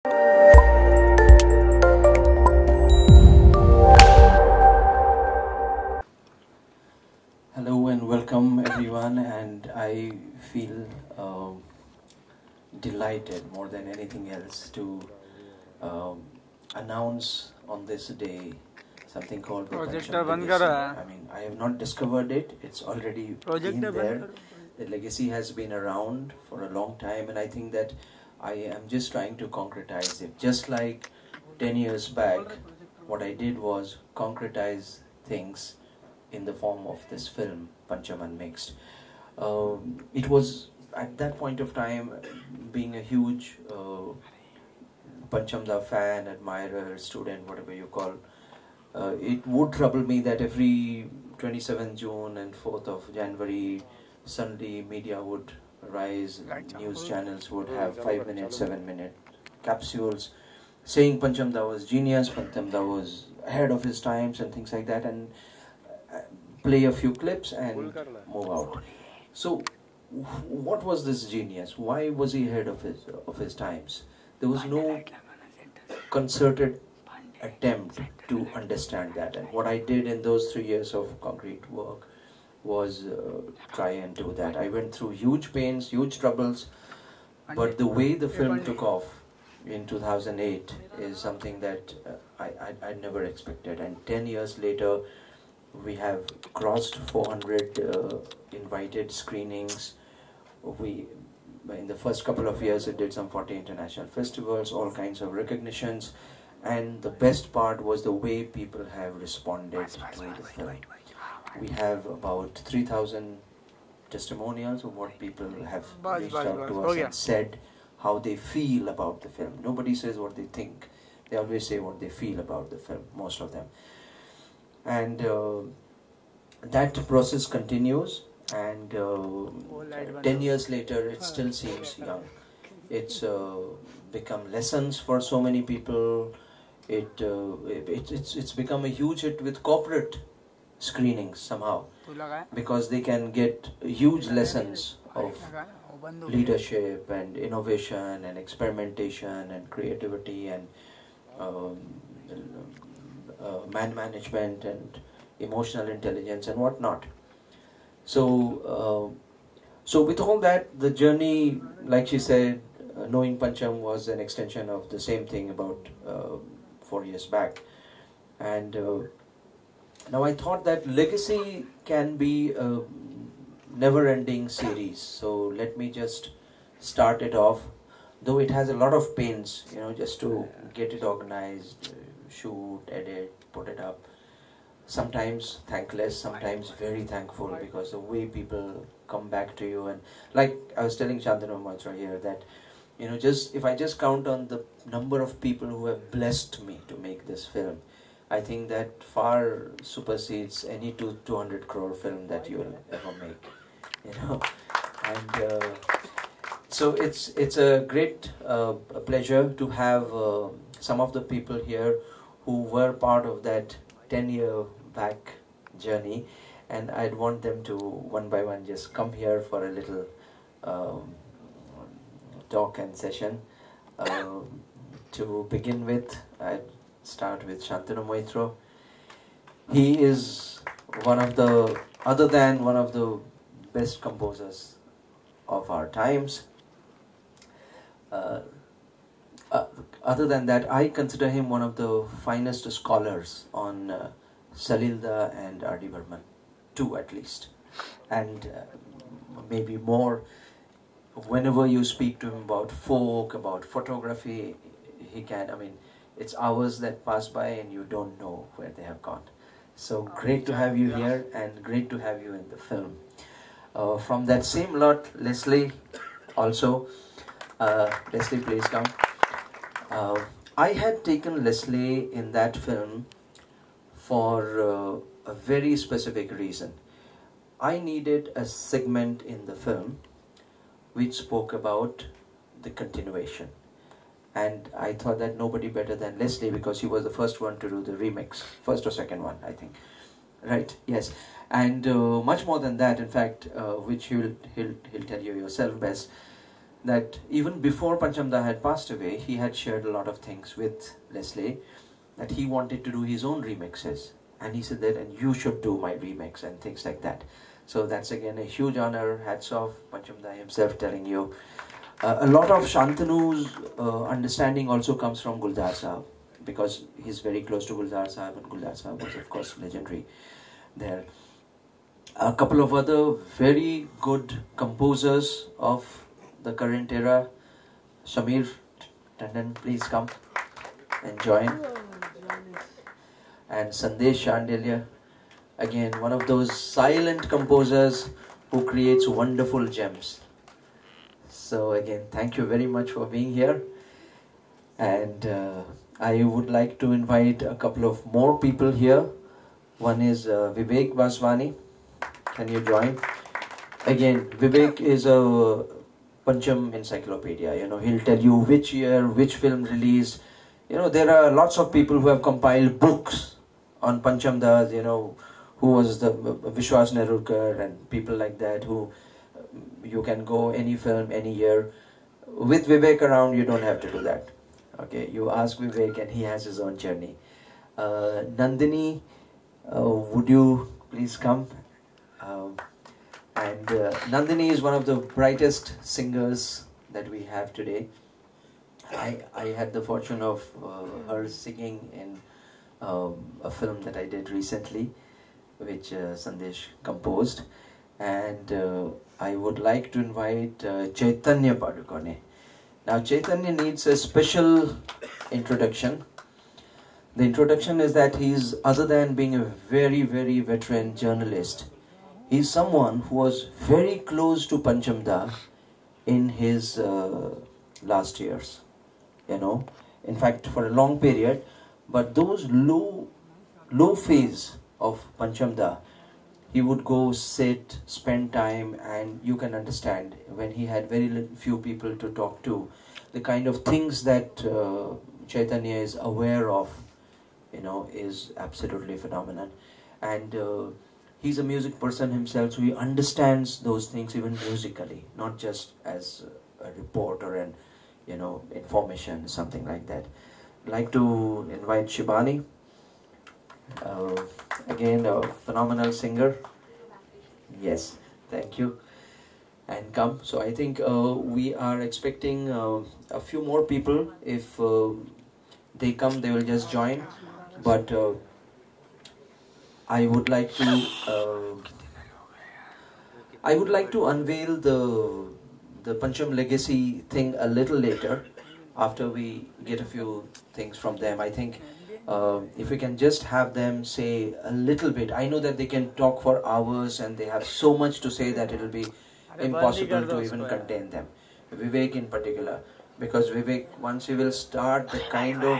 Hello and welcome everyone, and I feel delighted more than anything else to announce on this day something called the Pancham Legacy. I mean, I have not discovered it, it's already been there. The legacy has been around for a long time, and I think that I am just trying to concretize it. Just like 10 years back, what I did was concretize things in the form of this film, Pancham Unmixed. It was at that point of time, being a huge Panchamda fan, admirer, student, whatever you call, it would trouble me that every 27th June and 4th of January, suddenly media would rise, news channels would have 5-minute, 7-minute capsules saying Panchamda was genius, Panchamda was ahead of his times and things like that, and play a few clips and move out. So what was this genius? Why was he ahead of his times? There was no concerted attempt to understand that, and what I did in those 3 years of concrete work was try and do that. I went through huge pains, huge troubles, but the way the film took off in 2008 is something that I never expected, and 10 years later we have crossed 400 invited screenings. We, in the first couple of years, it did some 40 international festivals, all kinds of recognitions, and the best part was the way people have responded to the film. We have about 3,000 testimonials of what people have reached out to us and said how they feel about the film. Nobody says what they think. They always say what they feel about the film, most of them. And that process continues, and 10 years later it still seems young. It's become lessons for so many people. It's become a huge hit with corporate screenings somehow, because they can get huge lessons of leadership and innovation and experimentation and creativity and man management and emotional intelligence and whatnot. So with all that, the journey, like she said, knowing Pancham was an extension of the same thing about 4 years back. And now I thought that legacy can be a never-ending series. So let me just start it off, though it has a lot of pains, just to get it organized, shoot, edit, put it up. Sometimes thankless, sometimes very thankful, because the way people come back to you, and like I was telling Shantanu Moitra here that, if I just count on the number of people who have blessed me to make this film, I think that far supersedes any 200 crore film that you will ever make, And so it's a great pleasure to have some of the people here who were part of that 10-year back journey, and I'd want them to one by one just come here for a little talk and session. To begin with, I'd start with Shantanu Moitra. He is other than one of the best composers of our times. Other than that, I consider him one of the finest scholars on Salilda and R.D. Burman, two at least, and maybe more. Whenever you speak to him about folk, about photography, it's hours that pass by and you don't know where they have gone. So great to have you here, and great to have you in the film. From that same lot, Lesle also. Lesle, please come. I had taken Lesle in that film for a very specific reason. I needed a segment in the film which spoke about the continuation. And I thought that nobody better than Lesle, because he was the first one to do the remix. First or second one, I think. Right, yes. And much more than that, in fact, which he'll tell you yourself best. that even before Panchamda had passed away, he had shared a lot of things with Lesle, that he wanted to do his own remixes. And he said that, and you should do my remix and things like that. So that's again a huge honor. Hats off, Panchamda himself telling you. A lot of Shantanu's understanding also comes from Guldar Sahab, because he's very close to Guldar Sahab, and Guldar Sahab was of course legendary there. A couple of other very good composers of the current era. Shamir Tandon, please come and join. And Sandesh Shandelia, again one of those silent composers who creates wonderful gems. So again, thank you very much for being here. And I would like to invite a couple of more people here. One is Vivek Vaswani. Can you join? Again, Vivek is a Pancham encyclopedia. You know, he'll tell you which year, which film released. You know, there are lots of people who have compiled books on Panchamdas, you know, who was the Vishwas Nerurkar and people like that, who you can go any film, any year. With Vivek around, you don't have to do that. Okay, you ask Vivek and he has his own journey. Nandini, would you please come? Nandini is one of the brightest singers that we have today. I had the fortune of her singing in a film that I did recently, which Sandesh composed. And I would like to invite Chaitanya Padukone. Now Chaitanya needs a special introduction. The introduction is that he's, other than being a very, very veteran journalist, he's someone who was very close to Panchamda in his last years, you know, in fact for a long period. But those low phase of Panchamda, he would go sit, spend time, and you can understand when he had very few people to talk to, the kind of things that Chaitanya is aware of, you know, is absolutely phenomenal. And he's a music person himself, so he understands those things even musically, not just as a report or an, you know, information, something like that. I'd like to invite Shibani, again a phenomenal singer. Yes, thank you. And come. So I think we are expecting a few more people. If they come, they will just join. But I would like to unveil the Pancham legacy thing a little later, after we get a few things from them. I think if we can just have them say a little bit. I know that they can talk for hours and they have so much to say that it will be impossible to even contain them. Vivek in particular, because Vivek, once he will start the kind of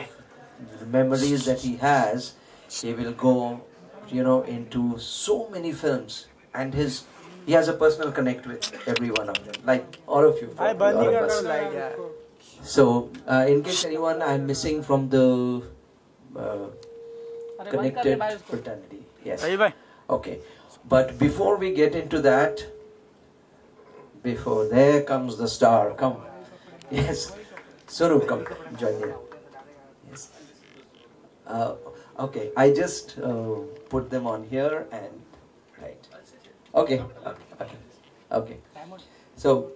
memories that he has, he will go, you know, into so many films, and he has a personal connect with every one of them, like all of you, all of us. So in case anyone I'm missing from the connected fraternity, yes, okay. But before we get into that, there comes the star. Come, yes, Sonu, come join me. Yes. Okay, I just put them on here and right. Okay, okay. So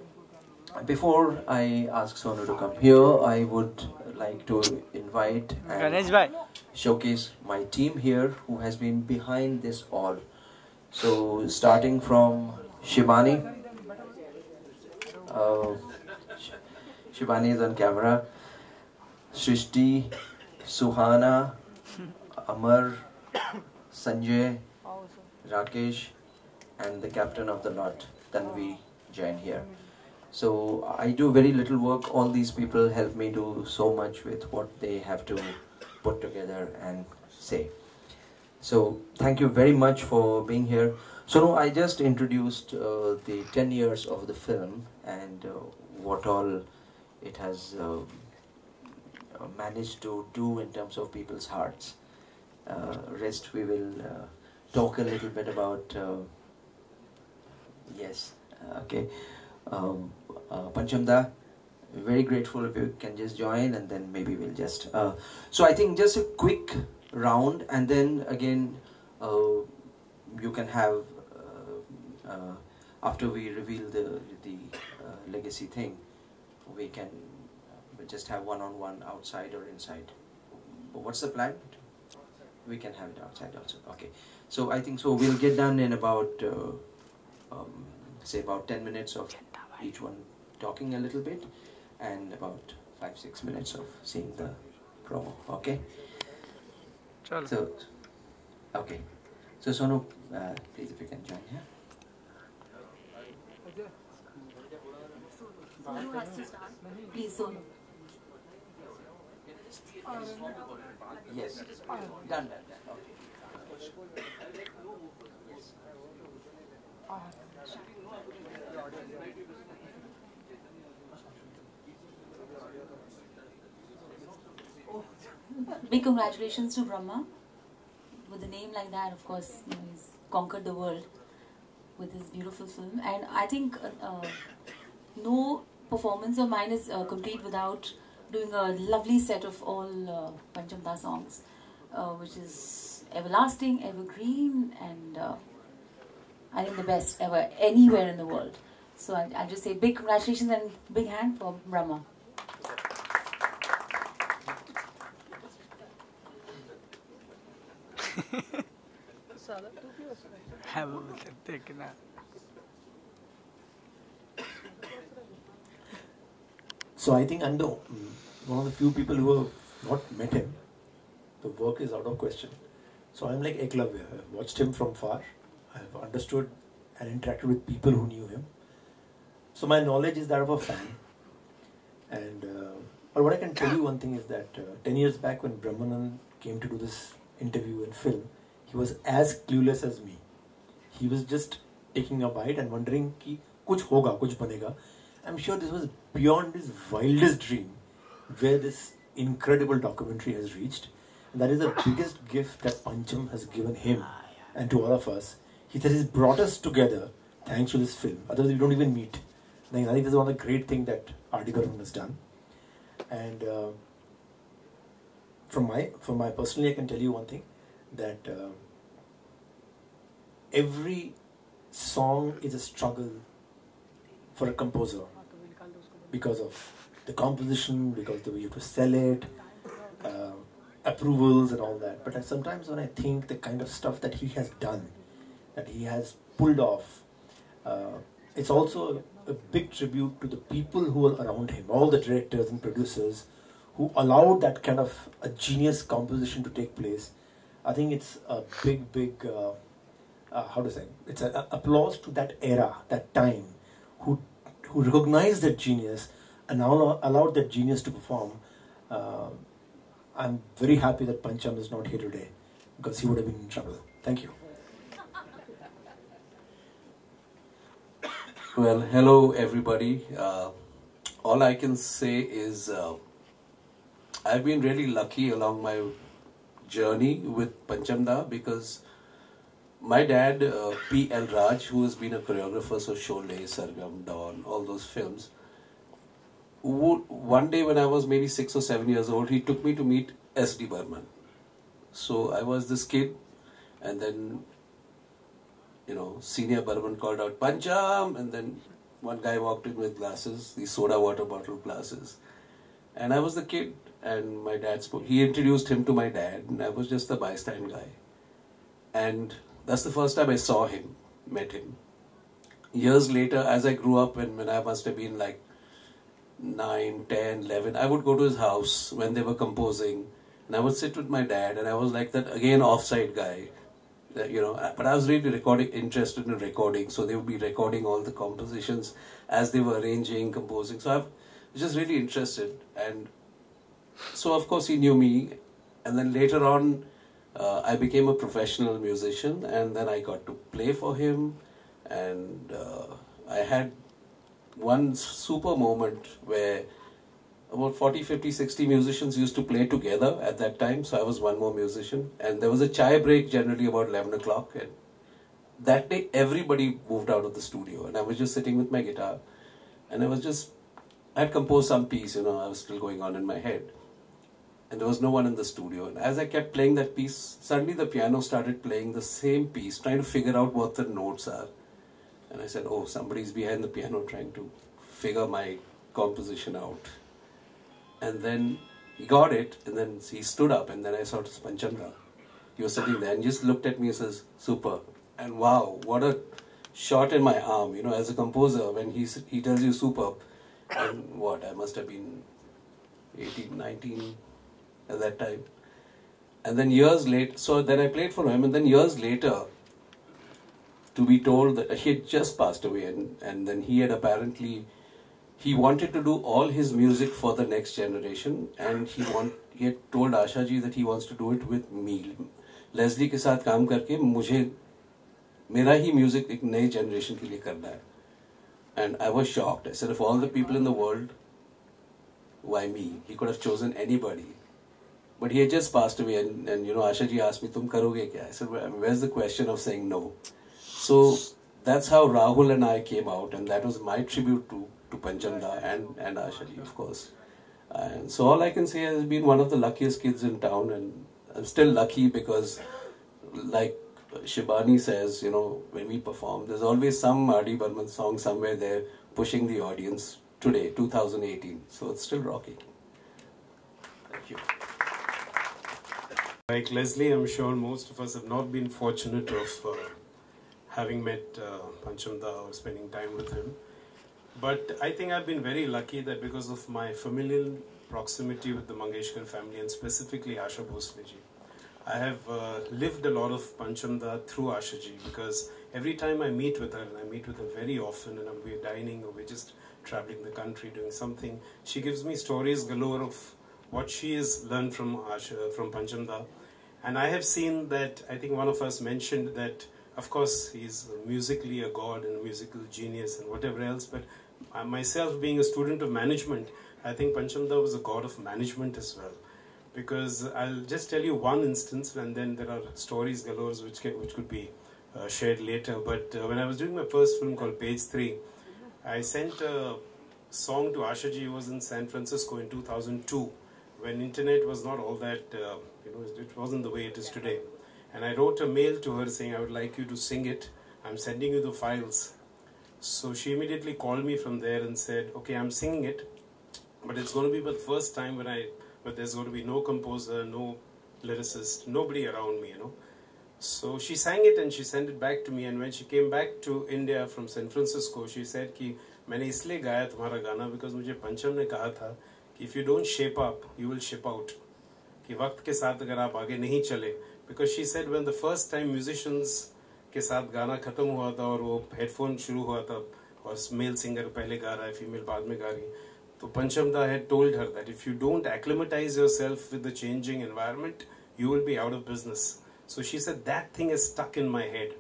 before I ask Sonu to come here, I would like to invite and showcase my team here who has been behind this all. So starting from Shibani. Shibani is on camera. Shrishti, Suhana, Amar, Sanjay, Rakesh, and the captain of the lot, Tanvi, join here. So I do very little work. All these people help me do so much with what they have to put together and say. So thank you very much for being here. So I just introduced the 10 years of the film and what all it has managed to do in terms of people's hearts. Rest we will talk a little bit about. Yes, okay. Panchamda, very grateful if you can just join, and then maybe we'll just so I think just a quick round, and then again you can have after we reveal the legacy thing, we can just have one-on-one outside or inside. What's the plan? We can have it outside also. Okay, so I think so we'll get done in about say about 10 minutes of each one talking a little bit, and about 5-6 minutes of seeing the promo. Okay. So okay. So Sonu, please if you can join here. Sonu has to start. Please, Sonu. Yes. Done. Okay. Big congratulations to Brahma. With a name like that, of course, he's conquered the world with his beautiful film. And I think no performance of mine is complete without doing a lovely set of all Panchamda songs, which is everlasting, evergreen, and I think the best ever anywhere in the world. So I'll just say big congratulations and big hand for Brahma. So I think I'm the one of the few people who have not met him. The work is out of question. So I'm like Eklavya. I've watched him from far. I've understood and interacted with people who knew him. So my knowledge is that of a fan. And but what I can tell you one thing is that 10 years back when Burman came to do this interview and film, he was as clueless as me. He was just taking a bite and wondering ki kuch hoga, kuch banega. I'm sure this was beyond his wildest dream where this incredible documentary has reached. And that is the biggest gift that Pancham has given him and to all of us. He said he's brought us together thanks to this film. Otherwise we don't even meet. I think this is one of the great things that R.D. Burman has done. And from my personally, I can tell you one thing, that every song is a struggle for a composer because of the composition, because the way you have to sell it, approvals and all that. But sometimes when I think the kind of stuff that he has done, that he has pulled off, it's also a big tribute to the people who are around him, all the directors and producers who allowed that kind of a genius composition to take place. I think it's a big, how to say, it's an applause to that era, that time, who recognized that genius and allowed that genius to perform. I'm very happy that Pancham is not here today, because he would have been in trouble. Thank you. Well, hello everybody. All I can say is I've been really lucky along my journey with Panchamda, because my dad, P.L. Raj, who has been a choreographer, so Sholay, Sargam, Dawn, all those films, one day when I was maybe 6 or 7 years old, he took me to meet S.D. Burman. So I was this kid, and then, you know, senior Burman called out, "Pancham!" And then one guy walked in with glasses, these soda water bottle glasses. And I was the kid, and my dad spoke. He introduced him to my dad, and I was just the bystand guy. And that's the first time I saw him, met him. Years later, as I grew up, when I must have been like 9, 10, 11, I would go to his house when they were composing, and I would sit with my dad, and I was like that, again, offside guy. You know, but I was really interested in recording, so they would be recording all the compositions as they were arranging, composing. So I was just really interested, and so of course he knew me, and then later on I became a professional musician, and then I got to play for him, and I had one super moment where about 40, 50, 60 musicians used to play together at that time. So I was one more musician. And there was a chai break generally about 11 o'clock. And that day, everybody moved out of the studio. And I was just sitting with my guitar. And I was just I had composed some piece, you know, I was still going on in my head. And there was no one in the studio. And as I kept playing that piece, suddenly the piano started playing the same piece, trying to figure out what the notes are. And I said, oh, somebody's behind the piano trying to figure my composition out. And then he got it, and then he stood up, and then I saw it was Panchamda. He was sitting there and just looked at me and says, super. And wow, what a shot in my arm. You know, as a composer, when he tells you super, and what, I must have been 18, 19 at that time. And then years later, so then I played for him, and then years later, to be told that he had just passed away, and then he had apparently, he wanted to do all his music for the next generation, and he had told Asha ji that he wants to do it with me. Lesle के साथ काम करके मुझे मेरा ही music एक नई generation के लिए करना है. And I was shocked. I said, of all the people in the world, why me? He could have chosen anybody. But he had just passed away, and you know, Asha ji asked me, "Tum karoge kya?" I said, "Where's the question of saying no?" So that's how Rahul and I came out, and that was my tribute to Panchamda and Asha ji, of course. And so all I can say has been one of the luckiest kids in town, and I'm still lucky because, like Shibani says, you know, when we perform, there's always some R.D. Burman song somewhere there pushing the audience today, 2018. So it's still rocking. Thank you. Like Lesle, I'm sure most of us have not been fortunate of having met Panchamda or spending time with him. But I think I've been very lucky that because of my familial proximity with the Mangeshkar family, and specifically Asha Bhosle ji, I have lived a lot of Panchamda through Asha ji, because every time I meet with her, and I meet with her very often, and we're dining or we're just traveling the country doing something, she gives me stories galore of what she has learned from Panchamda. And I have seen that, I think one of us mentioned that, of course, he's musically a god and a musical genius and whatever else, but myself being a student of management, I think Panchamda was a god of management as well. Because I'll just tell you one instance, and then there are stories galore which could be shared later. But when I was doing my first film called Page 3, I sent a song to Asha ji, who was in San Francisco in 2002, when internet was not all that, it wasn't the way it is today. And I wrote a mail to her saying, I would like you to sing it. I'm sending you the files. So she immediately called me from there and said, okay, I'm singing it, but it's going to be the first time but there's going to be no composer, no lyricist, nobody around me, you know. So she sang it and she sent it back to me, and when she came back to India from San Francisco, she said कि मैंने इसलिए गाया तुम्हारा गाना because मुझे पंचम ने कहा था कि if you don't shape up, you will ship out. कि वक्त के साथ अगर आप आगे नहीं चले, because she said when the first time musicians के साथ गाना खत्म हुआ था और वो headphone शुरू हुआ था और male singer पहले गा रहा है, female बाद में गा रही, तो Panchamda had told her that if you don't acclimatize yourself with the changing environment, you will be out of business. So she said that thing is stuck in my head.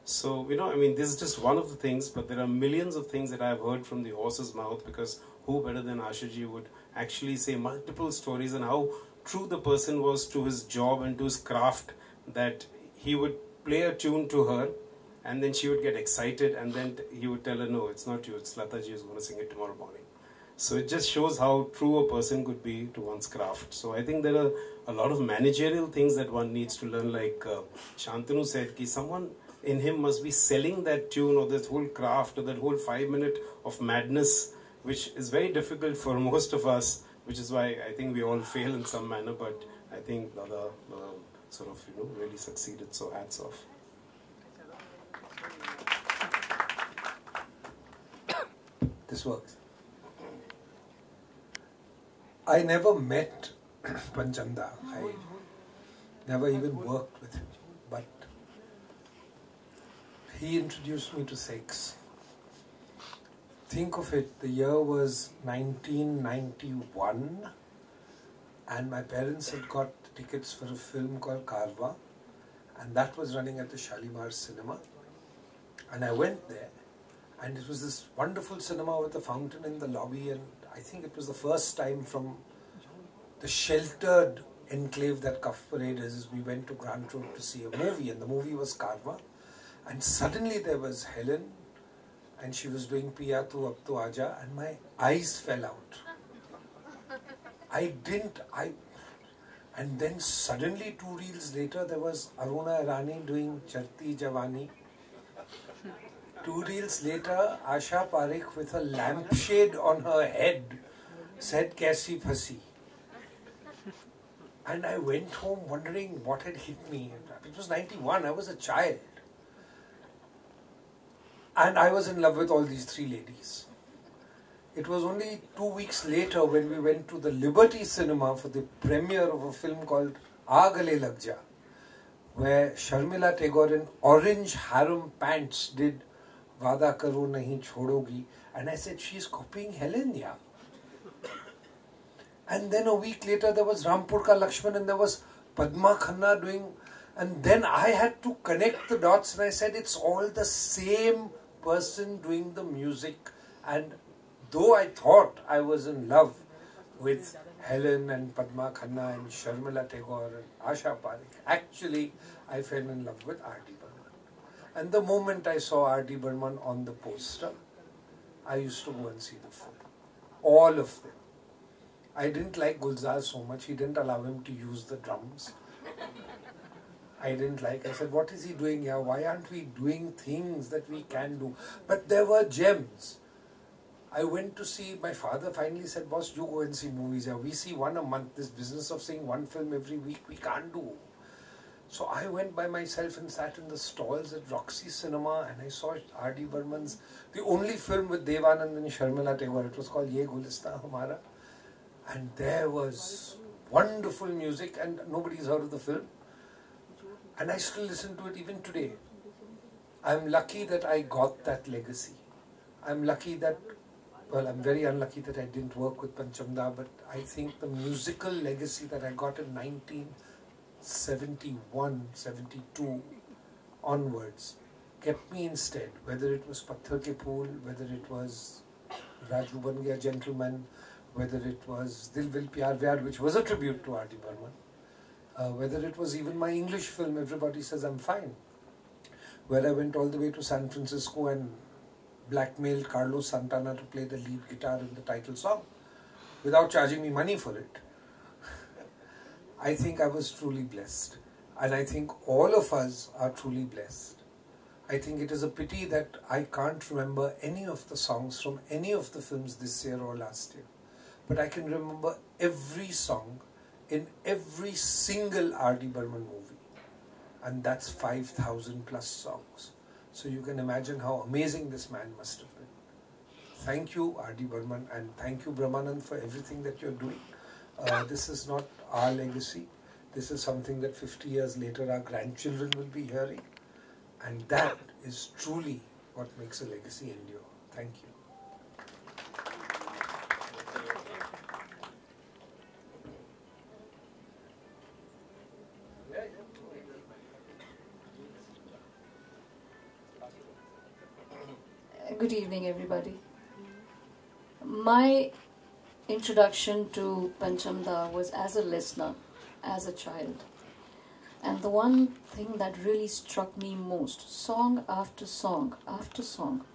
So, you know, I mean, this is just one of the things, but there are millions of things that I've heard from the horse's mouth, because who better than Asha ji would actually say multiple stories and how true the person was to his job and to his craft, that he would play a tune to her and then she would get excited and then he would tell her, no, it's not you, it's Lata ji who's going to sing it tomorrow morning. So it just shows how true a person could be to one's craft. So I think there are a lot of managerial things that one needs to learn, like Shantanu said, ki someone in him must be selling that tune or that whole craft or that whole 5 minute of madness, which is very difficult for most of us, which is why I think we all fail in some manner, but I think Dada sort of, really succeeded, so hats off. This works. I never met Panchamda. I never even worked with him. But he introduced me to sex. Think of it, the year was 1991 and my parents had got tickets for a film called Karwa, and that was running at the Shalimar Cinema. And I went there, and it was this wonderful cinema with a fountain in the lobby, and I think it was the first time from the sheltered enclave that Cuff Parade is, we went to Grant Road to see a movie, and the movie was Karwa. And suddenly there was Helen, and she was doing Piya Tu Ab To Aaja, and my eyes fell out. And then suddenly 2 reels later there was Aruna Irani doing Charti Javani. 2 reels later, Asha Parekh with a lampshade on her head said Kaisi Phasi. And I went home wondering what had hit me. It was 91, I was a child. And I was in love with all these 3 ladies. It was only 2 weeks later when we went to the Liberty Cinema for the premiere of a film called Aagale Lag Ja, where Sharmila Tagore in orange harem pants did Vada Karo Nahi Chodogi. And I said, she's copying Helen, yeah. And then a week later there was Rampur Ka Lakshman and there was Padma Khanna doing, and then I had to connect the dots and I said it's all the same person doing the music. And though I thought I was in love with Helen and Padma Khanna and Sharmila Tagore and Asha Parekh, actually I fell in love with R.D. Burman. And the moment I saw R.D. Burman on the poster, I used to go and see the film. All of them. I didn't like Gulzar so much, he didn't allow him to use the drums. I said, what is he doing here? Why aren't we doing things that we can do? But there were gems. I went to see, my father finally said, boss, you go and see movies here. We see one a month. This business of seeing one film every week, we can't do. So I went by myself and sat in the stalls at Roxy Cinema and I saw R.D. Burman's, the only film with Devanand and Sharmila Tagore. It was called Ye Gulistan Hamara. And there was wonderful music and nobody's heard of the film. And I still listen to it even today. I'm lucky that I got that legacy. I'm lucky that, well, I'm very unlucky that I didn't work with Panchamda, but I think the musical legacy that I got in 1971, 72 onwards kept me instead, whether it was Patthar Ke Phool, whether it was Raju Ban Gaya Gentleman, whether it was Dil Vil Pyar Vyar, which was a tribute to R.D. Burman, whether it was even my English film, Everybody Says I'm Fine, where I went all the way to San Francisco and blackmailed Carlos Santana to play the lead guitar in the title song without charging me money for it. I think I was truly blessed. And I think all of us are truly blessed. I think it is a pity that I can't remember any of the songs from any of the films this year or last year. But I can remember every song in every single R.D. Burman movie. And that's 5,000 plus songs. So you can imagine how amazing this man must have been. Thank you, R.D. Burman, and thank you, Brahmanand, for everything that you're doing. This is not our legacy. This is something that 50 years later our grandchildren will be hearing. And that is truly what makes a legacy endure. Thank you. Good evening, everybody. My introduction to Panchamda was as a listener, as a child. And the one thing that really struck me most, song after song after song,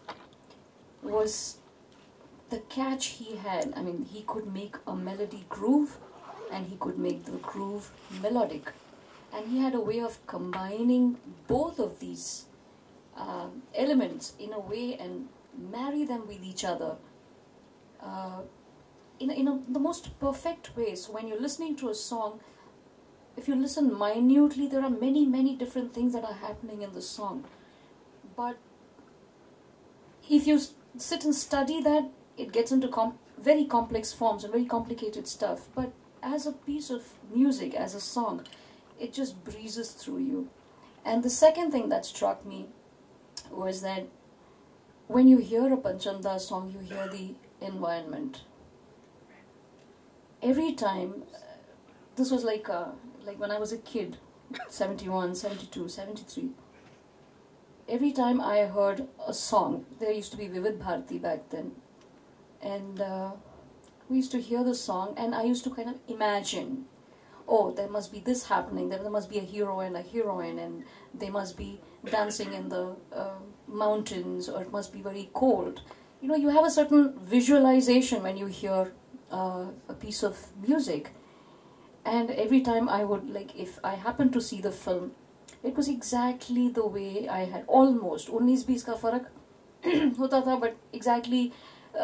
was the catch he had. I mean, he could make a melody groove and he could make the groove melodic. And he had a way of combining both of these elements in a way and marry them with each other in the most perfect way. So when you're listening to a song, if you listen minutely, there are many, many different things that are happening in the song. But if you sit and study that, it gets into very complex forms and very complicated stuff. But as a piece of music, as a song, it just breezes through you. And the second thing that struck me was that when you hear a Panchamda song, you hear the environment. Every time, this was like when I was a kid, 71, 72, 73. Every time I heard a song, there used to be Vivid Bharati back then, and we used to hear the song and I used to kind of imagine oh, there must be this happening, there must be a hero and a heroine, and they must be dancing in the mountains, or it must be very cold. You know, you have a certain visualization when you hear a piece of music. And every time I would, like, if I happened to see the film, it was exactly the way I had, almost 19-20 ka farak hota tha, but exactly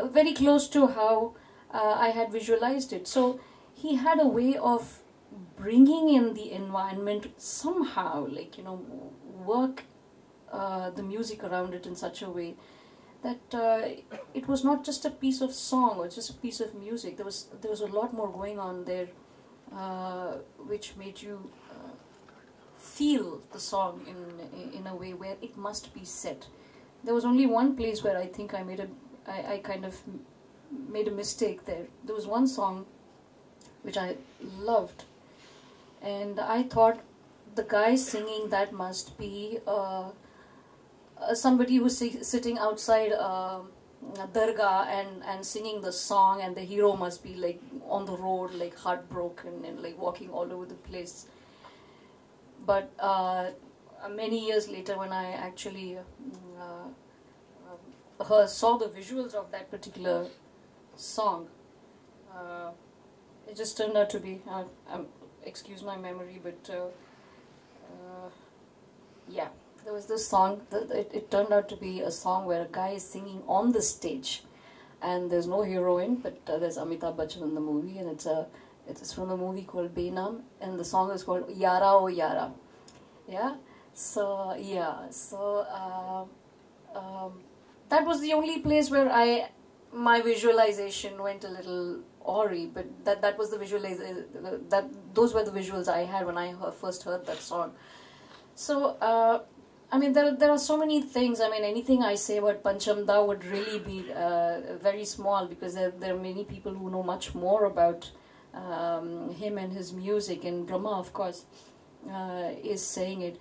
very close to how I had visualized it. So he had a way of bringing in the environment somehow, like, you know, work the music around it in such a way that it was not just a piece of song or just a piece of music. There was a lot more going on there, which made you feel the song in a way where it must be set. There was only one place where I think I kind of made a mistake there. There was one song which I loved, and I thought the guy singing that must be somebody who's sitting outside Dargah and singing the song, and the hero must be like on the road, like heartbroken and like walking all over the place. But many years later, when I actually saw the visuals of that particular song, it just turned out to be, excuse my memory, but yeah, there was this song, it turned out to be a song where a guy is singing on the stage, and there's no heroine, but there's Amitabh Bachchan in the movie, and it's from a movie called Benam, and the song is called Yara O Yara. Yeah, so yeah, so that was the only place where my visualization went a little awry, but that was the those were the visuals I had when I first heard that song. So I mean, there are so many things. I mean, anything I say about Pancham Da would really be very small, because there are many people who know much more about him and his music, and Brahma, of course, is saying it.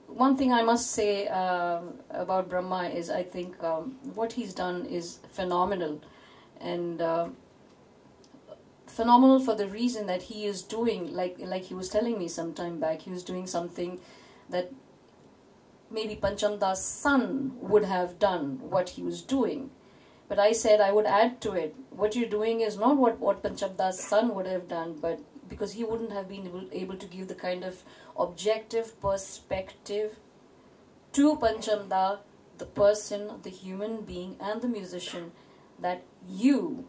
One thing I must say about Brahma is, I think what he's done is phenomenal, and phenomenal for the reason that he is doing, like he was telling me some time back, he was doing something that maybe Pancham Das' son would have done what he was doing. But I said I would add to it, what you're doing is not what Pancham Das' son would have done, but because he wouldn't have been able to give the kind of objective perspective to Pancham Da, the person, the human being and the musician, that you,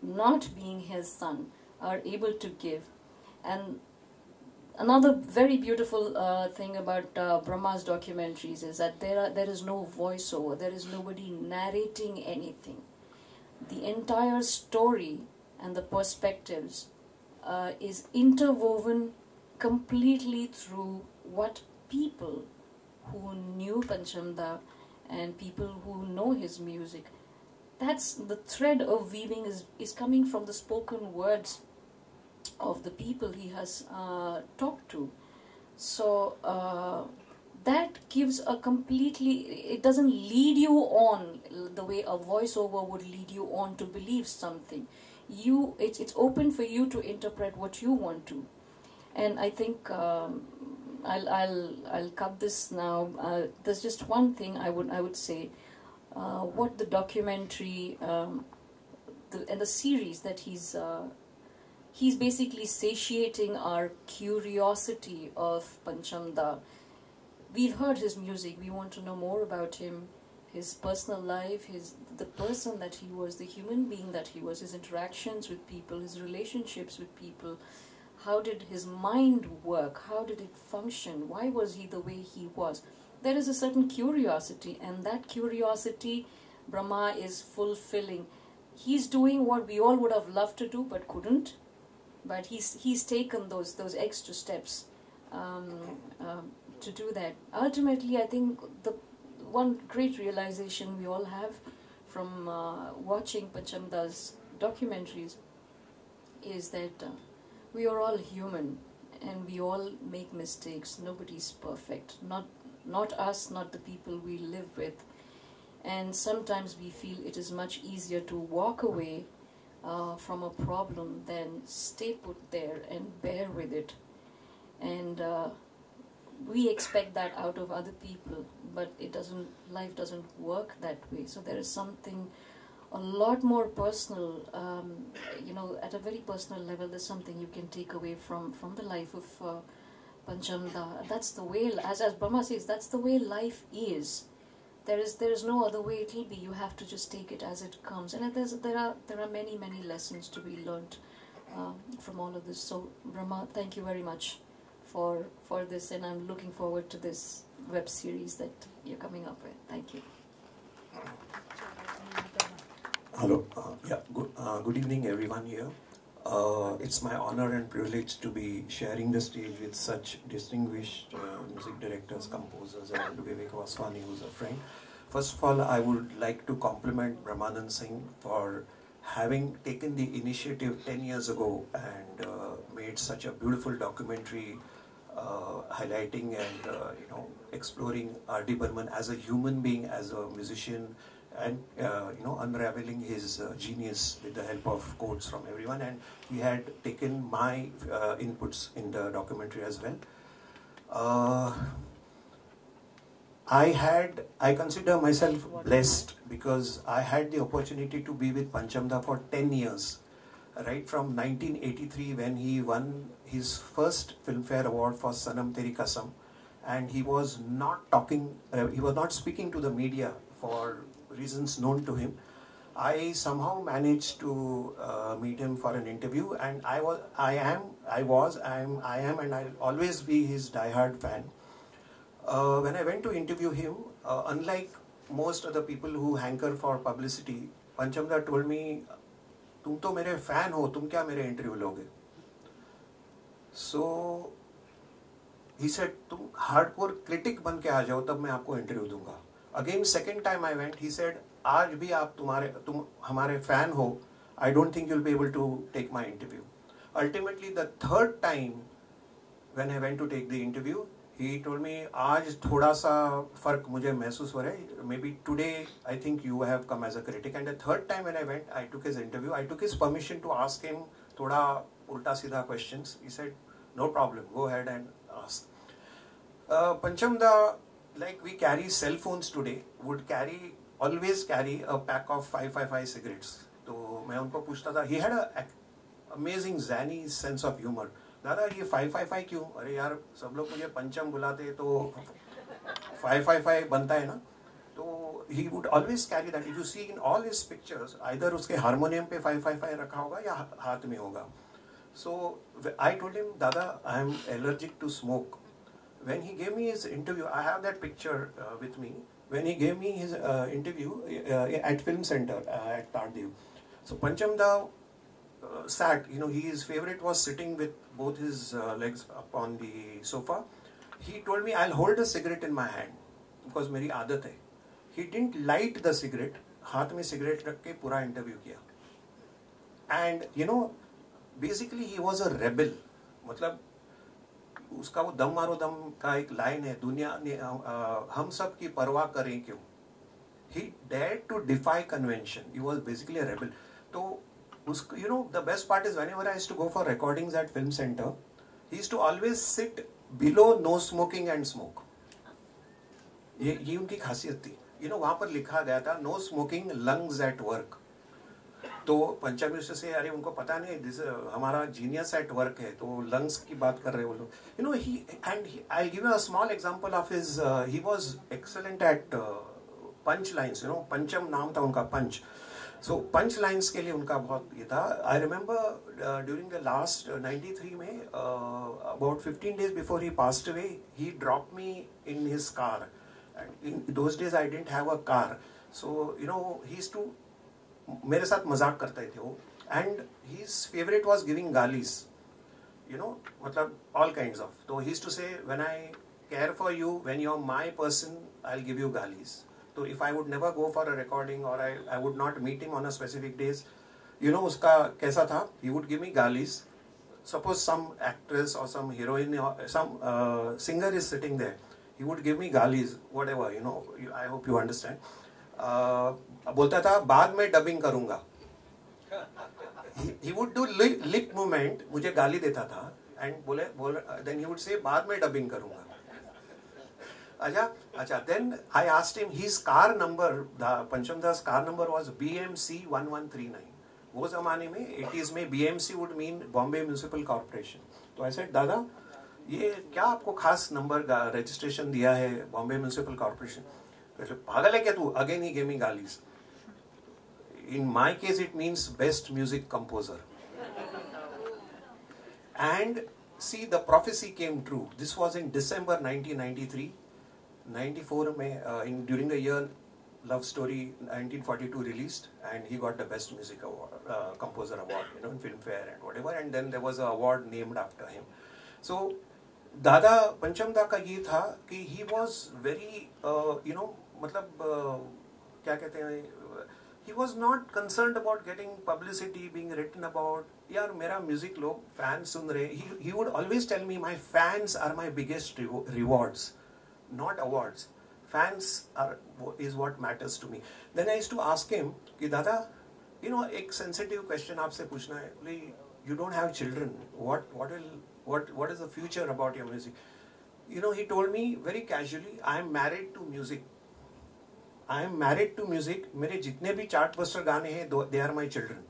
not being his son, are able to give. And another very beautiful thing about Brahma's documentaries is that there is no voiceover, there is nobody narrating anything. The entire story and the perspectives is interwoven completely through what people who knew Pancham Da and people who know his music. That's the thread of weaving is coming from the spoken words of the people he has talked to. So that gives a completely, it doesn't lead you on the way a voiceover would lead you on to believe something. It's open for you to interpret what you want to. And I think I'll cut this now. There's just one thing I would say. What the documentary and the series that he's basically satiating our curiosity of Pancham Da. We've heard his music. We want to know more about him, his personal life, the person that he was, the human being that he was, his interactions with people, his relationships with people. How did his mind work? How did it function? Why was he the way he was? There is a certain curiosity, and that curiosity Brahma is fulfilling. He's doing what we all would have loved to do but couldn't. But he's taken those extra steps to do that. Ultimately, I think the one great realization we all have from watching Pancham Da's documentaries is that we are all human and we all make mistakes. Nobody's perfect. Not us, not the people we live with. And sometimes we feel it is much easier to walk away from a problem, then stay put there and bear with it. And we expect that out of other people, but it doesn't. Life doesn't work that way. So there is something a lot more personal. At a very personal level, there's something you can take away from the life of Pancham Da. That's the way, as Brahma says, that's the way life is. There is no other way it will be. You have to just take it as it comes. And there are many lessons to be learnt from all of this. So Brahma, thank you very much for this, and I'm looking forward to this web series that you're coming up with. Thank you. Hello. Good evening, everyone here. It's my honor and privilege to be sharing the stage with such distinguished music directors, composers, and Vivek Vaswani, who's a friend. First of all, I would like to compliment Brahmanand Singh for having taken the initiative 10 years ago and made such a beautiful documentary highlighting and exploring R.D. Burman as a human being, as a musician, and unraveling his genius with the help of quotes from everyone. And he had taken my inputs in the documentary as well. I consider myself blessed because I had the opportunity to be with Pancham Da for 10 years, right from 1983 when he won his first Filmfare Award for Sanam Teri Kasam, and he was not speaking to the media for reasons known to him. I somehow managed to meet him for an interview, and I am, and I'll always be his diehard fan. When I went to interview him, unlike most other people who hanker for publicity, Pancham Da told me, "तुम तो मेरे fan हो, तुम क्या मेरे interview लोगे?" So he said, "तुम hardcore critic बन के आ जाओ, तब मैं आपको interview दूंगा." Again, second time I went, he said, "आज भी आप तुम हमारे fan हो, I don't think you'll be able to take my interview." Ultimately, the third time when I went to take the interview, he told me, "आज थोड़ा सा फर्क मुझे महसूस हो रहा है. Maybe today I think you have come as a critic." And the third time when I went, I took his interview. I took his permission to ask him थोड़ा उल्टा सीधा questions. He said, "No problem. Go ahead and ask." Pancham Da, like we carry cell phones today, would always carry a pack of 555 cigarettes. तो मैं उनको पूछता था, he had a amazing zany sense of humor. दादा ये 555 क्यों? अरे यार सब लोग मुझे पंचम बुलाते तो 555 बनता है ना. तो he would always carry that. If you see in all his pictures, either उसके हारमोनियम पे 555 रखा होगा या हाथ में होगा. So I told him, "दादा, I am allergic to smoke." When he gave me his interview, I have that picture with me. When he gave me his interview at Film Center at Tardiv, so Pancham Da sat. His favorite was sitting with both his legs up on the sofa. He told me, "I'll hold a cigarette in my hand because मेरी आदत है." He didn't light the cigarette. हाथ में cigarette रख के पूरा interview किया. And basically he was a rebel. मतलब उसका वो दम मारो दम का एक लाइन है, दुनिया ने हम सब की परवाह करें क्यों. He dared to defy convention. He was basically a rebel. तो the best part is whenever I used to go for recordings at Film Center, he used to always sit below no smoking and smoke. ये उनकी खासियत थी. वहाँ पर लिखा गया था no smoking, lungs at work. तो पंचम से अरे उनको पता नहीं हमारा जीनियस एट वर्क है तो लंग्स की बात कर रहे हैं वो लोग. I'll give you a small example of his. He was excellent at punch lines. पंचम नाम था उनका, पंच. So punch lines के लिए उनका बहुत ये था. I remember during the last 93 में about 15 days before he passed away, he dropped me in his car. And in those days I didn't have a car, so he used to मेरे साथ मजाक करते थे वो. And his favorite was giving galis, मतलब all kinds of. So he used to say, "When I care for you, when you're my person, I'll give you galis." So if I would never go for a recording or I would not meet him on a specific days, उसका कैसा था? He would give me galis. Suppose some actress or some heroine or some singer is sitting there, he would give me galis, whatever. I hope you understand. बोलता था बाद में dubbing करूंगा. he would do lip movement, मुझे गाली देता था, and then he would say बाद में dubbing करूँगा. अच्छा, then I asked him, his car number, Pancham Da's car number was BMC 1139. वो ज़माने में 80s में BMC would mean Bombay Municipal Corporation. तो I said, दादा ये क्या आपको खास नंबर का रजिस्ट्रेशन दिया है बॉम्बे म्यूनिसिपल कॉर्पोरेशन? पागल है क्या तू? अगेन ही गेव मी गालीज. In my case, it means best music composer. And see, the prophecy came true. This was in December 1993. 94 during the year Love Story 1942 released, and he got the Best Music Award, Composer Award, in Filmfare and whatever. And then there was an award named after him. So, Dada Pancham Da का ये था कि he was very, मतलब क्या कहते हैं? He was not concerned about getting publicity, being written about. यार मेरा music लोग fans सुन रहे. He would always tell me, my fans are my biggest rewards, not awards. Fans is what matters to me. Then I used to ask him कि दादा, एक sensitive question आपसे पूछना है. You don't have children. What is the future about your music? He told me very casually, I am married to music. I am married to music. मेरे जितने भी chartbuster गाने हैं, they are my children.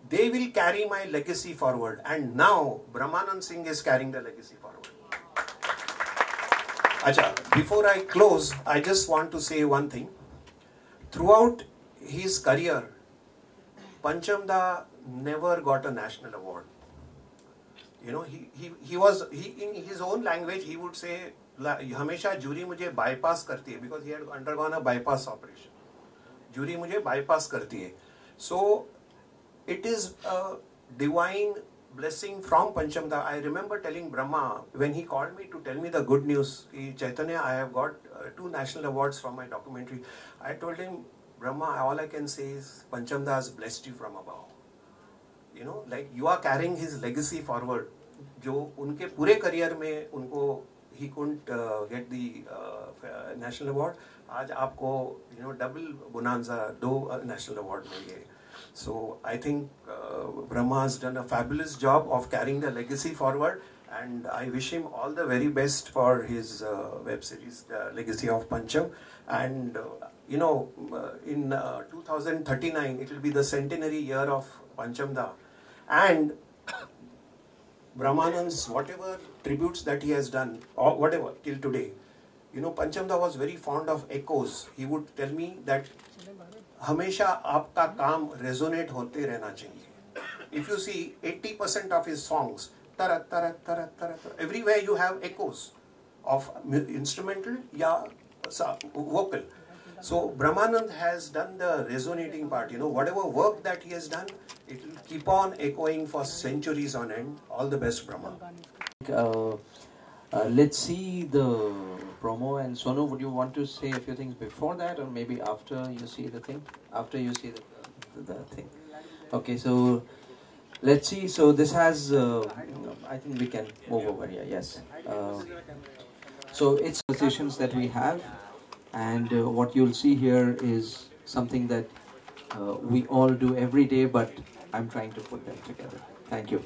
They will carry my legacy forward. And now Brahmanand Singh is carrying the legacy forward. Acha, before I close, I just want to say one thing. Throughout his career, Pancham Da never got a national award. He was in his own language, he would say, हमेशा jury मुझे bypass करती है, because he had undergone a bypass operation. Jury मुझे bypass करती है. So it is a divine blessing from Pancham Da. I remember telling Brahma when he called me to tell me the good news, Chaitanya, I have got 2 national awards from my documentary. I told him, Brahma, all I can say is Pancham Da has blessed you from above. Like you are carrying his legacy forward. जो उनके पूरे career में उनको he couldn't get the national award. आज आपको double bonanza, 2 national award मिल गए. So I think Brahma has done a fabulous job of carrying the legacy forward, and I wish him all the very best for his web series, The Legacy of Pancham. And in 2039 it will be the centenary year of Pancham Da, and Brahmanand's whatever tributes that he has done, or whatever till today, Pancham Da was very fond of echoes. He would tell me that हमेशा आपका काम resonate होते रहना चाहिए. If you see 80% of his songs, tarak tarak tarak tarak, everywhere you have echoes of instrumental या vocal. So Brahmanand has done the resonating part. Whatever work that he has done, it will keep on echoing for centuries on end. All the best, Brahma. Let's see the promo. And Sonu, would you want to say a few things before that, or maybe after you see the thing? After you see the thing. Okay, so let's see. So this has, I think we can move over here. Yes. So it's conversations that we have. And what you'll see here is something that we all do every day, but I'm trying to put them together. Thank you.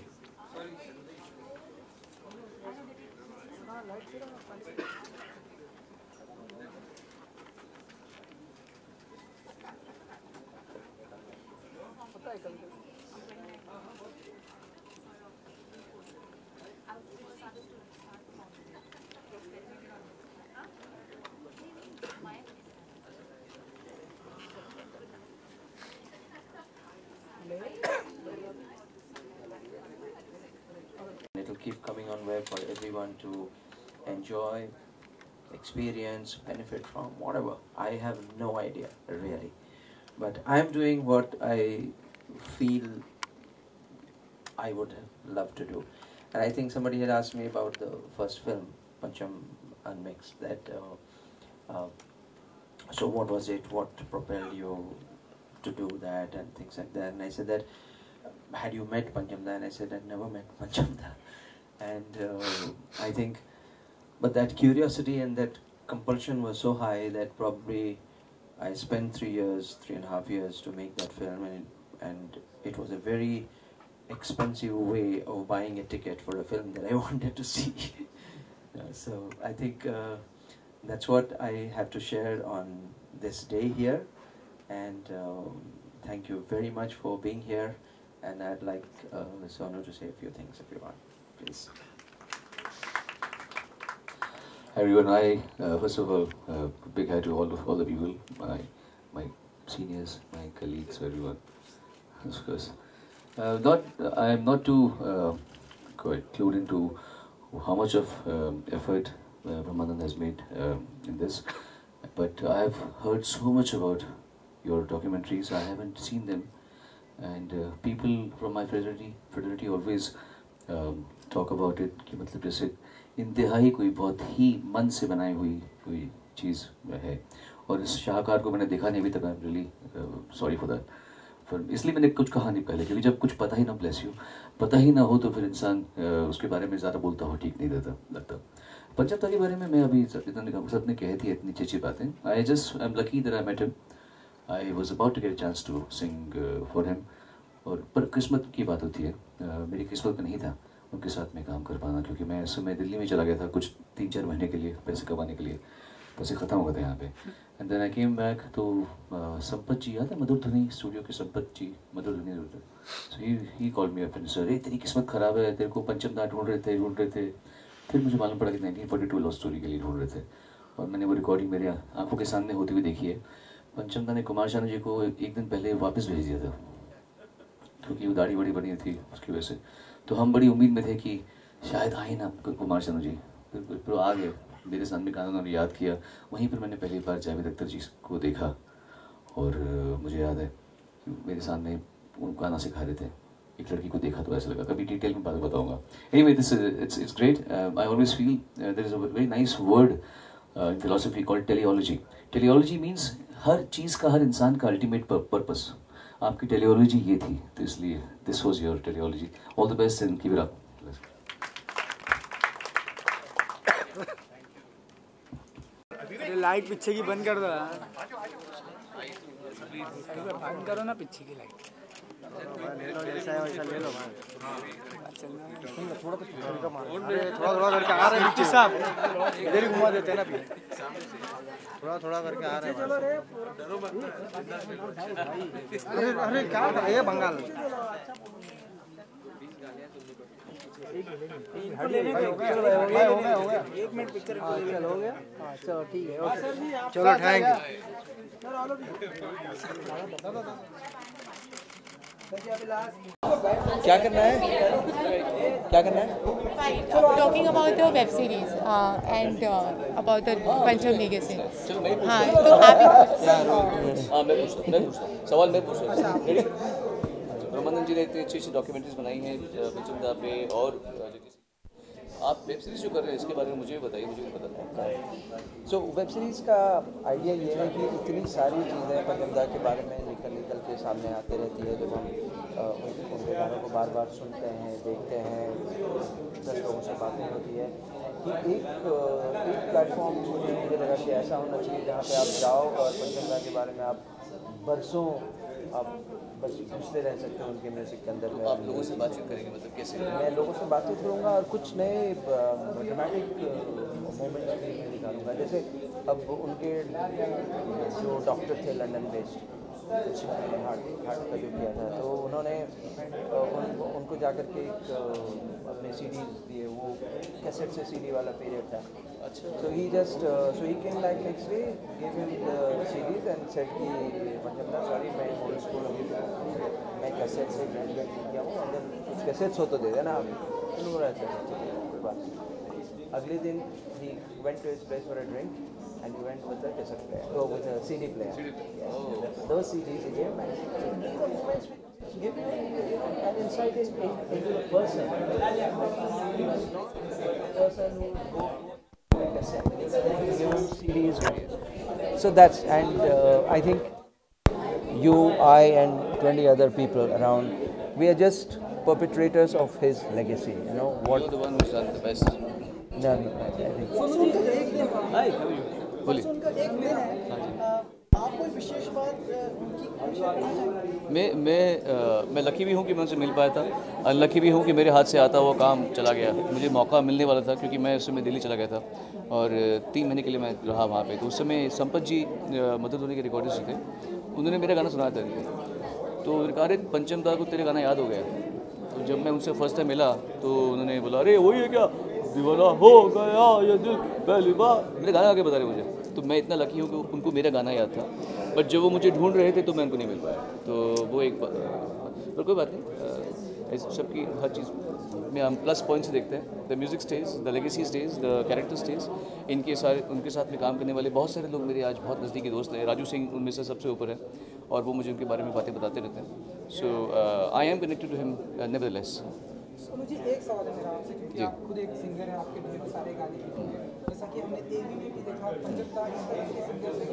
It'll keep coming on web for everyone to enjoy, experience, benefit from, whatever. I have no idea, really. But I'm doing what I feel I would love to do. And I think somebody had asked me about the first film, Pancham Unmixed, that so what was it, what propelled you to do that and things like that. And I said that, had you met Pancham Da? And I said, I'd never met Pancham Da. And I think, but that curiosity and that compulsion was so high that probably I spent 3.5 years to make that film, and it was a very expensive way of buying a ticket for a film that I wanted to see. So I think that's what I have to share on this day here, and thank you very much for being here, and I'd like Sonu to say a few things if you want, please. Hi everyone, first of all, big hi to all the people, my seniors, my colleagues, everyone, of course. I am not too quite clued into how much of effort Burman has made in this, but I have heard so much about your documentaries. I haven't seen them, and people from my fraternity always talk about it कि मतलब जैसे इंतहाई कोई बहुत ही मन से बनाई हुई कोई चीज़ है, और इस शाहकार को मैंने देखा नहीं अभी तक. I am really sorry for that. इसलिए मैंने कुछ कहा नहीं पहले, क्योंकि जब कुछ पता ही ना, ब्लेस यू, पता ही ना हो तो फिर इंसान उसके बारे में ज़्यादा बोलता हो ठीक नहीं लगता. पंजाब के बारे में मैं अभी इतना सबने कह दी है इतनी अच्छी बातें. I am lucky that I met him. I was about to get a chance to sing for him. और पर किस्मत की बात होती है, मेरी किस्मत में नहीं था उनके साथ में काम कर पाना, क्योंकि मैं इस समय दिल्ली में चला गया था कुछ 3-4 महीने के लिए पैसे कमाने के लिए. पैसे ख़त्म हो गए थे यहाँ पे. And then I came back. तो संपत जी याद है, मधुर ध्वनि स्टूडियो के संपत जी, मधुर ध्वनि. So he called me up and sir, तेरी किस्मत ख़राब है, तेरे को पंचम दा ढूंढ रहे थे. फिर मुझे मालूम पड़ा कि 1942 लव स्टोरी के लिए ढूंढ रहे थे, और मैंने वो रिकॉर्डिंग मेरे आंखों के सामने होती हुई देखी है. पंचम दा ने कुमार शानू जी को एक दिन पहले वापस भेज दिया था, क्योंकि वो दाढ़ी बड़ी बनी थी उसकी वजह से. तो हम बड़ी उम्मीद में थे कि शायद आए ना कुमार शानू जी. फिर आ गए, मेरे सामने गाना उन्होंने याद किया. वहीं पर मैंने पहली बार जावेद अख्तर जी को देखा, और मुझे याद है मेरे सामने वो गाना सिखा रहे थे. एक लड़की को देखा तो ऐसा लगा, कभी डिटेल में बात बताऊंगा. Anyway, this it's great. I always feel there is a very nice word in philosophy called teleology. Teleology means हर चीज़ का, हर इंसान का अल्टीमेट पर्पस. आपकी टेलियोलॉजी ये थी, तो इसलिए this was your teleology. All the best and keep it up. Light पीछे की बंद कर दो. बंद करो ना पीछे की लाइट. जैसा है वैसा ले लो. थोड़ा थोड़ा करके आ रहे हैं साहब, इधर ही घुमा देते हैं ना. थोड़ा करके आ रहे हैं. अरे क्या कर रही है बंगाल. हो गया 1 मिनट पिक्चर हो गया. चलो ठीक है, चलो थैंक यू. क्या करना है, क्या करना है? Talking about the web series and about the पंचम legacy. हाँ, तो आप सवाल मैं पूछ रहा हूँ. ब्रह्मानंद जी ने इतनी अच्छी डॉक्यूमेंट्रीज बनाई हैं पंचम दा पे, और आप वेब सीरीज़ जो कर रहे हैं इसके बारे में मुझे भी बताइए, मुझे भी पता है. सो वेब सीरीज़ का आइडिया ये है कि इतनी सारी चीज़ें पंचम दा के बारे में निकल के सामने आती रहती है. जब हम उनके गानों को बार बार सुनते हैं, देखते हैं, 10 लोगों से बातें होती है, कि एक प्लेटफॉर्म मुझे लगा कि ऐसा होना चाहिए जहाँ पे आप जाओ और पंचम दा के बारे में आप बरसों आप बस पूछते रह सकते हो उनके म्यूज़िक के अंदर में. आप लोगों से बातचीत करेंगे, मतलब कैसे? मैं लोगों से बातचीत करूँगा और कुछ नए ड्रामेटिक मोमेंट्स भी निकालूंगा. जैसे अब उनके जो डॉक्टर थे लंदन बेस्ड, हार्ट का जो किया था, तो उन्होंने उनको जाकर के एक अपने सीडीज दिए. वो कैसेट से सीडी वाला पीरियड था. अच्छा. So he came back next day, gave him the CDs and said कि पंचम दा सॉरी मैं ओल्ड स्कूल अभी मैं कैसेट से ग्रेजुएट किया हूँ, और कुछ कैसेट्स हो तो दे देना आप. तो रहता है कोई बात नहीं. अगले दिन he went to his place for a drink and he went with a cassette player, with a CD player. Those CDs he gave me. Give an insight into the person. Person who go CDs. So that's, and I think you, I and 20 other people around, we are just perpetrators of his legacy. You know what? You're the one who's done the best. No, I think. Hi, how are you? बोलिए. कोई विशेष बात उनकी share करना चाहेंगे? मैं lucky भी हूँ कि मैं उनसे मिल पाया था, अनलकी भी हूँ कि मेरे हाथ से आता वो काम चला गया। मुझे मौका मिलने वाला था क्योंकि मैं उस समय दिल्ली चला गया था और 3 महीने के लिए मैं रहा वहाँ पे। तो उस समय संपत जी मदद होने के रिकॉर्डिस्ट थे, उन्होंने मेरा गाना सुनाया था। तो उन्होंने कहा, अरे पंचम दा को तेरे गाना याद हो गया। तो जब मैं उनसे फर्स्ट टाइम मिला तो उन्होंने बोला, अरे वही है क्या, दीवाना हो गया ये दिल पहली बार, मेरे गाना आगे बता रहे मुझे। तो मैं इतना लकी हूँ कि उनको मेरा गाना याद था, बट जब वो मुझे ढूंढ रहे थे तो मैं उनको नहीं मिल पाया। तो वो एक बात, पर कोई बात नहीं, सबकी हर चीज़ में हम प्लस पॉइंट्स देखते हैं। The music stage, the legacy stage, the character stage. उनके साथ में काम करने वाले बहुत सारे लोग मेरे आज बहुत नज़दीकी दोस्त हैं। राजू सिंह उनमें से सबसे ऊपर है और वो मुझे उनके बारे में बातें बताते रहते हैं। So I am connected to him nevertheless. Sonu ji, एक सवाल है मेरा आपसे, क्योंकि आप खुद एक सिंगर हैं, आपके ढेरों सारे गाने लिखे हैं। जैसा कि हमने एवी में भी देखा, पंचम दा इस तरह के सिंगर थे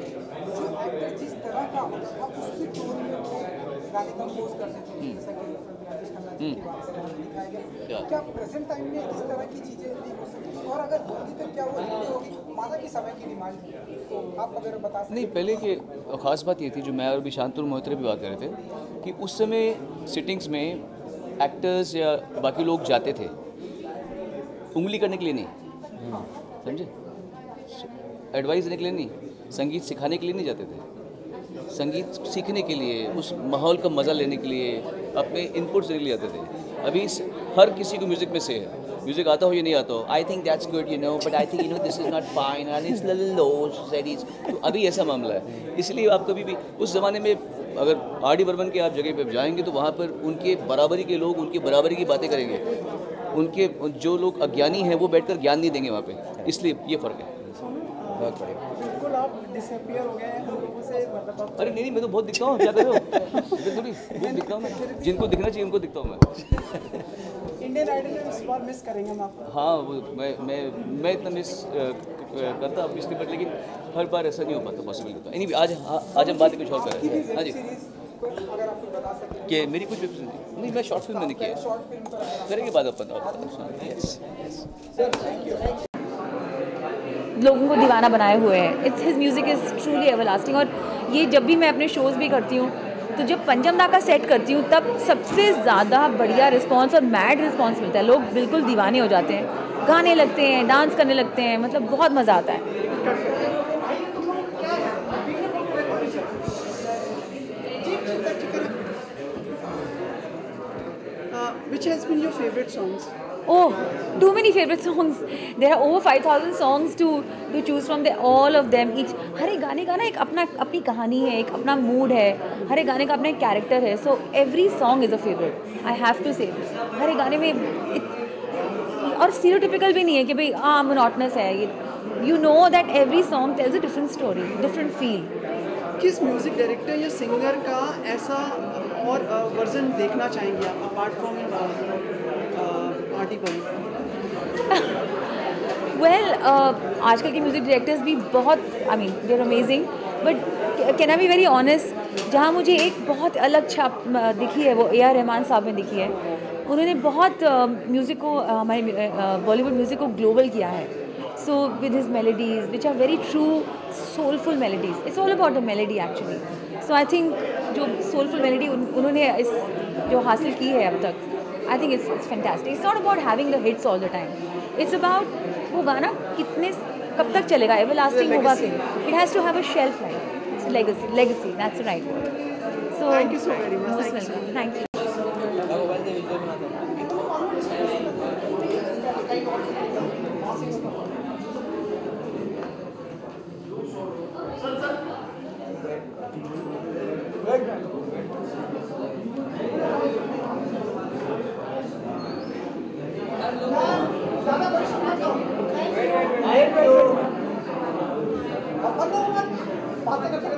जो एक्टर जिस तरह का आप उसकी टोन में गाने कंपोज करते थे, जैसा कि राजेश खन्ना जी की बात करें हमने दिखाया गया। क्या प्रेजेंट टाइम में इस तरह की चीज़ें भी हो सकती हैं, और अगर होगी तो क्या वो हिट होगी? माना कि समय की डिमांड है, तो आप अगर बता सकते। नहीं, पहले की ख़ास बात ये थी जो मैं और भी शांतुर मोहतरे भी बात कर रहे थे कि उस समय सिटिंग्स में एक्टर्स या बाकी लोग जाते थे उंगली करने के लिए नहीं, समझे, एडवाइस देने के लिए नहीं, संगीत सिखाने के लिए नहीं जाते थे, संगीत सीखने के लिए, उस माहौल का मज़ा लेने के लिए, अपने इनपुट देने के लिए जाते थे। अभी हर किसी को म्यूज़िक में से है, म्यूज़िक आता हो या नहीं आता हो, I think that's good you know, but I think you know this is not fine and it's little low shades. तो अभी ऐसा मामला है। इसलिए आप कभी भी उस ज़माने में अगर आर.डी. बर्मन के आप जगह पे जाएंगे तो वहाँ पर उनके बराबरी के लोग उनकी बराबरी की बातें करेंगे, उनके जो लोग अज्ञानी हैं वो बैठकर ज्ञान नहीं देंगे वहाँ पे। इसलिए ये फ़र्क है। बिल्कुल आप डिसअपियर हो गए हैं लोगों से, मतलब अरे नहीं, मैं तो बहुत दिखता हूँ, क्या कर रहे हो? थोड़ी बहुत दिखता हूँ मैं, जिनको दिखना चाहिए उनको दिखता हूँ मैं। इंडियन आइडल में इस बार मिस करेंगे हम आपको? हाँ, वो मैं इतना मिस करता पिछली बार, लेकिन हर बार ऐसा नहीं हो पाता, पॉसिबल होता। एनीवे, आज हम बात कुछ और कर रहे हैं। हाँ जी, कि मेरी कुछ नहीं, मैं शॉर्ट फिल्म मैंने किया है, करेंगे बाद अपन। लोगों को दीवाना बनाए हुए हैं। It's his music is truly everlasting. और ये जब भी मैं अपने शोज़ भी करती हूँ तो जब पंचम दा का सेट करती हूँ तब सबसे ज़्यादा बढ़िया रिस्पांस और मैड रिस्पांस मिलता है। लोग बिल्कुल दीवाने हो जाते हैं, गाने लगते हैं, डांस करने लगते हैं, मतलब बहुत मज़ा आता है। Which has been your favorite songs? Oh, too many favorite songs. There are over 5,000 songs to choose from. All of them. Each हर एक गाने का ना एक अपनी कहानी है, एक अपना मूड है, हर एक गाने का अपना एक कैरेक्टर है. So every song is a favorite. I have to say this. हर एक गाने में और stereotypical भी नहीं है कि भाई monotonous है ये. You know that every song tells a different story, different feel. किस म्यूजिक डायरेक्टर या सिंगर का ऐसा और वर्जन देखना चाहेंगे आप apart from RD. Burman? Well, आजकल के म्यूज़िक डायरेक्टर्स भी बहुत, I mean they are amazing, but can I be very honest, जहाँ मुझे एक बहुत अलग छाप दिखी है वो ए.आर. रहमान साहब ने दिखी है. उन्होंने बहुत म्यूज़िक को, हमारे बॉलीवुड म्यूज़िक को ग्लोबल किया है. So with his melodies, which are very true, soulful melodies. It's all about the melody actually. So I think जो soulful melody उन्होंने इस जो हासिल की है अब तक, I think it's fantastic. It's not about having the hits all the time. It's about वो गाना कितने कब तक चलेगा, everlasting होगा कि it has to have a shelf life. It's legacy. That's the right word. So thank you so very much. Most welcome. Thank you. बातें करते